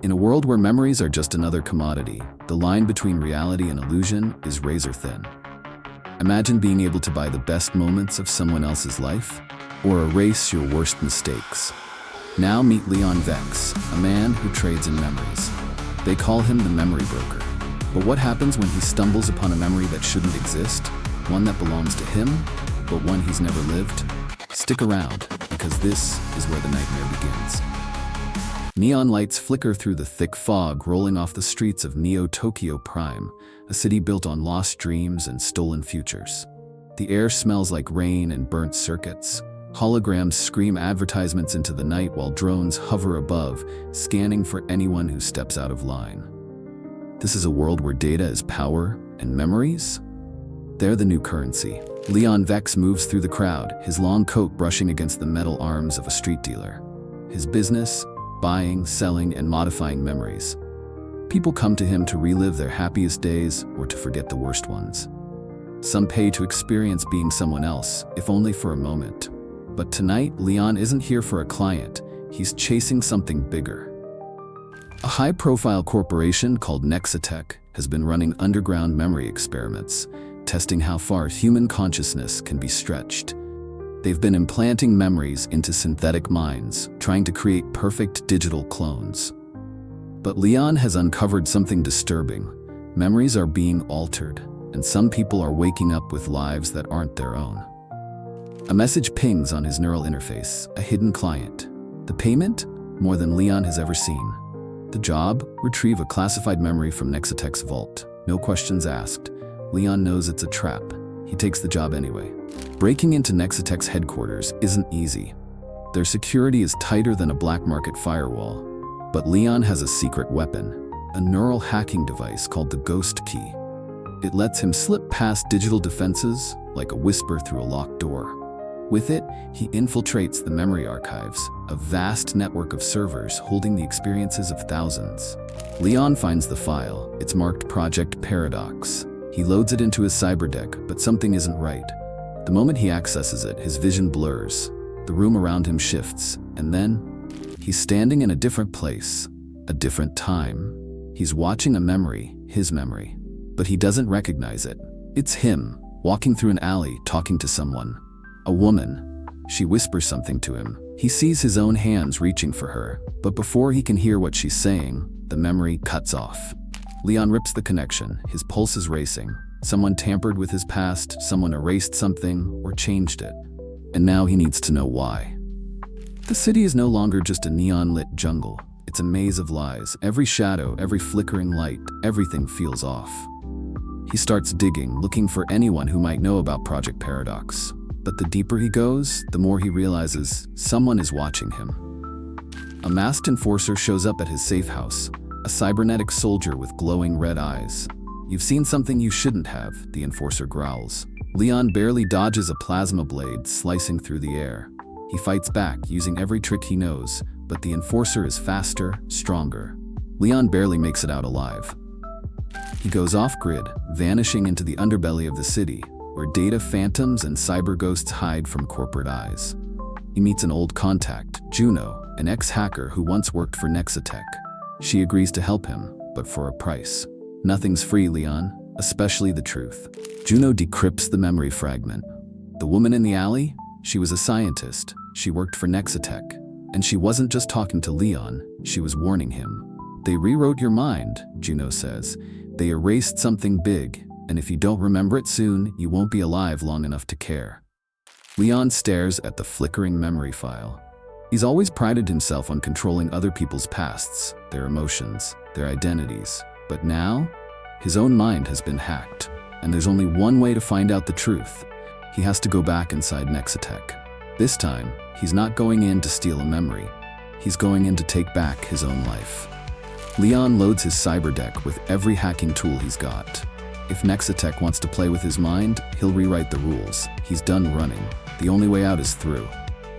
In a world where memories are just another commodity, the line between reality and illusion is razor thin. Imagine being able to buy the best moments of someone else's life, or erase your worst mistakes. Now meet Leon Vex, a man who trades in memories. They call him the memory broker. But what happens when he stumbles upon a memory that shouldn't exist? One that belongs to him, but one he's never lived? Stick around, because this is where the nightmare begins. Neon lights flicker through the thick fog rolling off the streets of Neotokyo Prime, a city built on lost dreams and stolen futures. The air smells like rain and burnt circuits. Holograms scream advertisements into the night while drones hover above, scanning for anyone who steps out of line. This is a world where data is power and memories? They're the new currency. Leon Vex moves through the crowd, his long coat brushing against the metal arms of a street dealer. His business? Buying, selling, and modifying memories. People come to him to relive their happiest days or to forget the worst ones. Some pay to experience being someone else, if only for a moment. But tonight, Leon isn't here for a client. He's chasing something bigger. A high-profile corporation called Nexatech has been running underground memory experiments, testing how far human consciousness can be stretched. They've been implanting memories into synthetic minds, trying to create perfect digital clones. But Leon has uncovered something disturbing. Memories are being altered, and some people are waking up with lives that aren't their own. A message pings on his neural interface, a hidden client. The payment? More than Leon has ever seen. The job? Retrieve a classified memory from Nexatech's vault. No questions asked. Leon knows it's a trap. He takes the job anyway. Breaking into Nexatech's headquarters isn't easy. Their security is tighter than a black market firewall. But Leon has a secret weapon, a neural hacking device called the Ghost Key. It lets him slip past digital defenses like a whisper through a locked door. With it, he infiltrates the memory archives, a vast network of servers holding the experiences of thousands. Leon finds the file. It's marked Project Paradox. He loads it into his cyberdeck, but something isn't right. The moment he accesses it, his vision blurs. The room around him shifts, and then he's standing in a different place, a different time. He's watching a memory, his memory, but he doesn't recognize it. It's him, walking through an alley, talking to someone. A woman. She whispers something to him. He sees his own hands reaching for her, but before he can hear what she's saying, the memory cuts off. Leon rips the connection, his pulse is racing. Someone tampered with his past, someone erased something, or changed it. And now he needs to know why. The city is no longer just a neon-lit jungle. It's a maze of lies. Every shadow, every flickering light, everything feels off. He starts digging, looking for anyone who might know about Project Paradox. But the deeper he goes, the more he realizes someone is watching him. A masked enforcer shows up at his safe house, a cybernetic soldier with glowing red eyes. "You've seen something you shouldn't have," the enforcer growls. Leon barely dodges a plasma blade slicing through the air. He fights back, using every trick he knows, but the enforcer is faster, stronger. Leon barely makes it out alive. He goes off-grid, vanishing into the underbelly of the city, where data phantoms and cyber ghosts hide from corporate eyes. He meets an old contact, Juno, an ex-hacker who once worked for Nexatech. She agrees to help him, but for a price. Nothing's free, Leon, especially the truth. Juno decrypts the memory fragment. The woman in the alley? She was a scientist. She worked for Nexatech. And she wasn't just talking to Leon, she was warning him. "They rewrote your mind," Juno says. "They erased something big, and if you don't remember it soon, you won't be alive long enough to care." Leon stares at the flickering memory file. He's always prided himself on controlling other people's pasts, their emotions, their identities. But now, his own mind has been hacked, and there's only one way to find out the truth. He has to go back inside Nexatech. This time, he's not going in to steal a memory. He's going in to take back his own life. Leon loads his cyberdeck with every hacking tool he's got. If Nexatech wants to play with his mind, he'll rewrite the rules. He's done running. The only way out is through.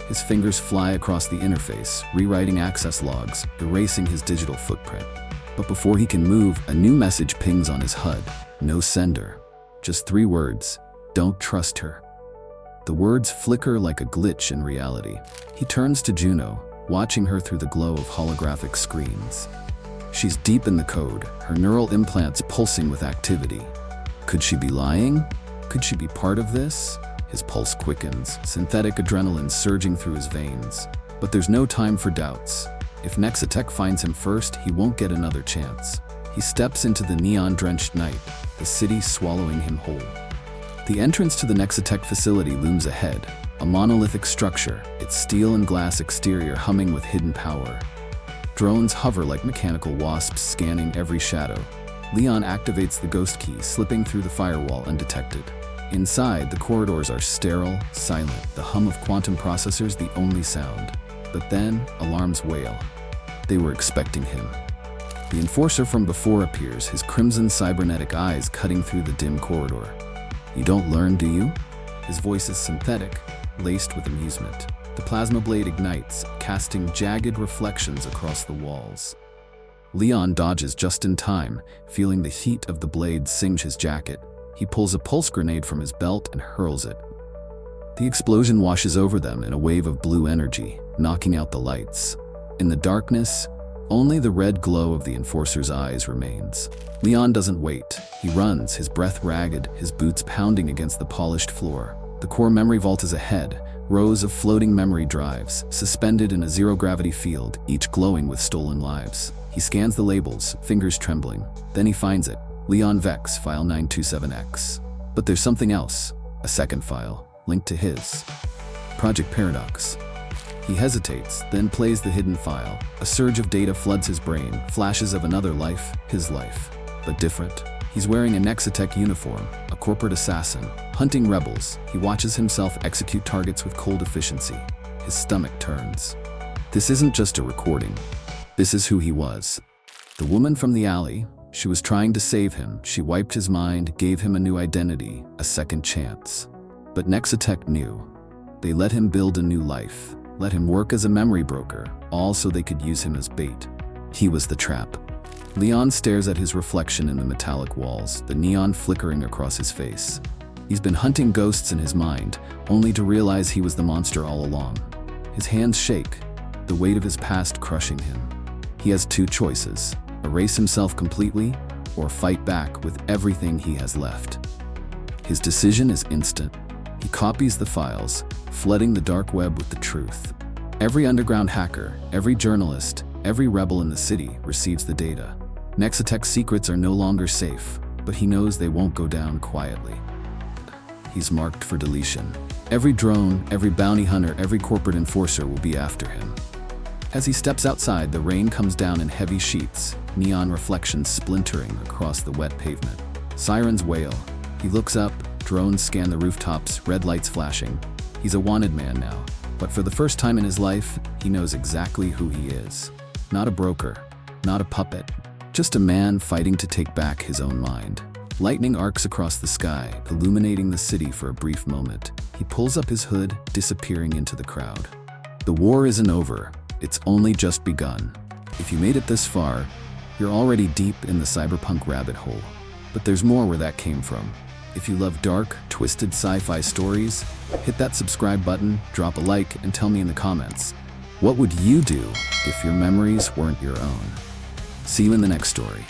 His fingers fly across the interface, rewriting access logs, erasing his digital footprint. But before he can move, a new message pings on his HUD. No sender. Just 3 words. Don't trust her. The words flicker like a glitch in reality. He turns to Juno, watching her through the glow of holographic screens. She's deep in the code, her neural implants pulsing with activity. Could she be lying? Could she be part of this? His pulse quickens, synthetic adrenaline surging through his veins. But there's no time for doubts. If Nexatech finds him first, he won't get another chance. He steps into the neon-drenched night, the city swallowing him whole. The entrance to the Nexatech facility looms ahead, a monolithic structure, its steel and glass exterior humming with hidden power. Drones hover like mechanical wasps scanning every shadow. Leon activates the ghost key, slipping through the firewall undetected. Inside, the corridors are sterile, silent, the hum of quantum processors the only sound. But then, alarms wail. They were expecting him. The enforcer from before appears, his crimson cybernetic eyes cutting through the dim corridor. You don't learn, do you? His voice is synthetic, laced with amusement. The plasma blade ignites, casting jagged reflections across the walls. Leon dodges just in time, feeling the heat of the blade singe his jacket. He pulls a pulse grenade from his belt and hurls it. The explosion washes over them in a wave of blue energy, knocking out the lights. In the darkness, only the red glow of the enforcer's eyes remains. Leon doesn't wait. He runs, his breath ragged, his boots pounding against the polished floor. The core memory vault is ahead, rows of floating memory drives, suspended in a zero-gravity field, each glowing with stolen lives. He scans the labels, fingers trembling. Then he finds it. Leon Vex, file 927X. But there's something else. A second file, linked to his. Project Paradox. He hesitates, then plays the hidden file. A surge of data floods his brain, flashes of another life, his life. But different. He's wearing a Nexatech uniform, a corporate assassin, hunting rebels. He watches himself execute targets with cold efficiency. His stomach turns. This isn't just a recording. This is who he was. The woman from the alley, she was trying to save him. She wiped his mind, gave him a new identity, a second chance. But Nexatech knew. They let him build a new life, let him work as a memory broker, all so they could use him as bait. He was the trap. Leon stares at his reflection in the metallic walls, the neon flickering across his face. He's been hunting ghosts in his mind, only to realize he was the monster all along. His hands shake, the weight of his past crushing him. He has two choices: erase himself completely, or fight back with everything he has left. His decision is instant. He copies the files, flooding the dark web with the truth. Every underground hacker, every journalist, every rebel in the city receives the data. Nexatech's secrets are no longer safe, but he knows they won't go down quietly. He's marked for deletion. Every drone, every bounty hunter, every corporate enforcer will be after him. As he steps outside, the rain comes down in heavy sheets, neon reflections splintering across the wet pavement. Sirens wail. He looks up, drones scan the rooftops, red lights flashing. He's a wanted man now, but for the first time in his life, he knows exactly who he is. Not a broker, not a puppet, just a man fighting to take back his own mind. Lightning arcs across the sky, illuminating the city for a brief moment. He pulls up his hood, disappearing into the crowd. The war isn't over. It's only just begun. If you made it this far, you're already deep in the cyberpunk rabbit hole. But there's more where that came from. If you love dark, twisted sci-fi stories, hit that subscribe button, drop a like, and tell me in the comments, what would you do if your memories weren't your own? See you in the next story.